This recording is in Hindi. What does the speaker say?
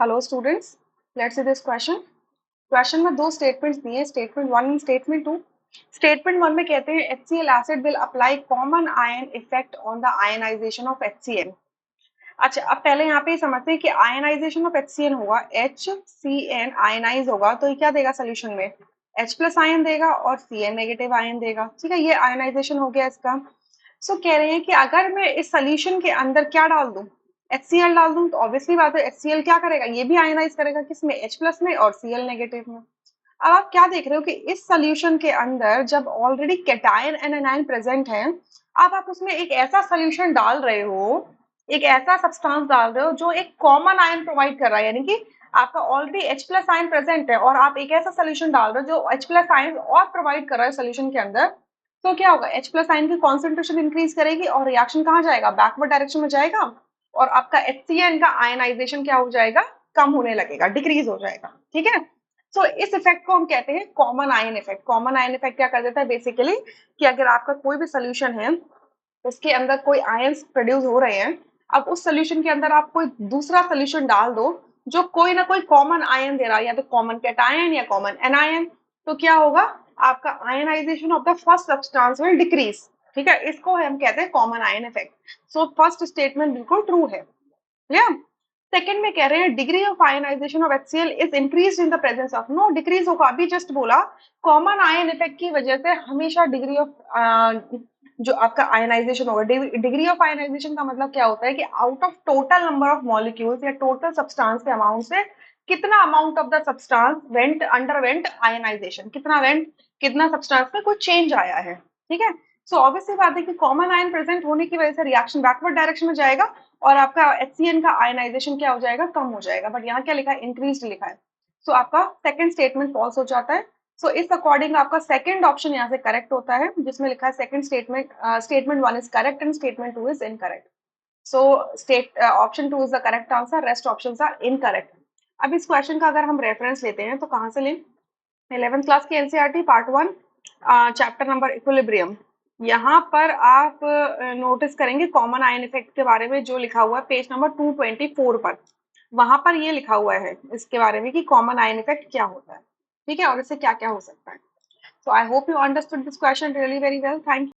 Hello students, let's see this question. Question में दो स्टेटमेंट्स दिए, statement one and statement two. Statement one में कहते हैं HCl acid will apply common ion effect on the ionization of HCl। अच्छा, अब पहले यहाँ पे समझते हैं कि आयनाइजेशन ऑफ HCl होगा, HCN आयनाइज होगा तो ये क्या देगा सोल्यूशन में, H प्लस आयन देगा और Cn नेगेटिव आयन देगा। ठीक है, ये आयनाइजेशन हो गया इसका। सो कह रहे हैं कि अगर मैं इस सोल्यूशन के अंदर क्या डाल दूं, HCl डाल दूं, तो ऑब्वियसली बात है HCl क्या करेगा, ये भी आयनाइज करेगा किसमें, H प्लस में और Cl नेगेटिव में। अब आप क्या देख रहे हो कि इस सोल्यूशन के अंदर जब already cation and anion present है, अब आप उसमें एक ऐसा सोल्यूशन डाल रहे हो, एक ऐसा सब्सटेंस डाल रहे हो जो एक कॉमन आयन प्रोवाइड कर रहा है, यानी कि आपका already H plus ion present है और आप एक ऐसा सोल्यूशन डाल रहे हो जो H प्लस आयन और प्रोवाइड कर रहा है सोल्यूशन के अंदर। तो क्या होगा, H प्लस आयन की कॉन्सेंट्रेशन इंक्रीज करेगी और रिएक्शन कहाँ जाएगा, बैकवर्ड डायरेक्शन में जाएगा और आपका HCN का आयनाइजेशन क्या हो जाएगा, कम होने लगेगा, डिक्रीज हो जाएगा। ठीक है, सो इस इफेक्ट को हम कहते हैं common ion effect. Common ion effect क्या कर देता है बेसिकली, कि अगर आपका कोई भी सोल्यूशन है उसके अंदर कोई आयंस प्रोड्यूस हो रहे हैं, अब उस सोल्यूशन के अंदर आप कोई दूसरा सोल्यूशन डाल दो जो कोई ना कोई कॉमन आयन दे रहा है, या तो कॉमन कैटायन या कॉमन एनायन, तो क्या होगा, आपका ionization of the first substance will decrease. ठीक है, इसको हम कहते हैं common ion effect. So first statement बिल्कुल ट्रू है। क्लियर। सेकंड में कह रहे हैं degree of ionization of HCl is increase in the presence of, no decrease होगा, अभी जस्ट बोला कॉमन आयन इफेक्ट की वजह से हमेशा डिग्री ऑफ जो आपका आयनाइजेशन होगा, डिग्री ऑफ आयनाइजेशन का मतलब क्या होता है कि out of total number of molecules या टोटल सब्सटेंस के अमाउंट से कितना amount of the substance went underwent ionization, कितना वेंट, कितना सब्सटेंस में कोई चेंज आया है। ठीक है, सो ऑब्वियसली बात है कि कॉमन आयन प्रेजेंट होने की वजह से रिएक्शन बैकवर्ड डायरेक्शन में जाएगा और आपका HCN का आयनाइजेशन क्या हो जाएगा, कम हो जाएगा, बट यहाँ क्या लिखा है, इंक्रीज लिखा है। सो आपका सेकंड स्टेटमेंट फॉल्स हो जाता है। सो इस अकॉर्डिंग आपका सेकंड ऑप्शन यहाँ से करेक्ट होता है, जिसमें लिखा है second statement, statement one is correct and statement two is incorrect. So state option two is the correct answer, rest options are incorrect. अब इस क्वेश्चन का अगर हम रेफरेंस लेते हैं तो कहाँ से लें, 11th क्लास की NCERT part 1 chapter number equilibrium. यहाँ पर आप नोटिस करेंगे कॉमन आयन इफेक्ट के बारे में जो लिखा हुआ है पेज नंबर 224 पर, वहां पर ये लिखा हुआ है इसके बारे में कि कॉमन आयन इफेक्ट क्या होता है। ठीक है, और इससे क्या क्या हो सकता है। So I hope you understood this question really very well. Thank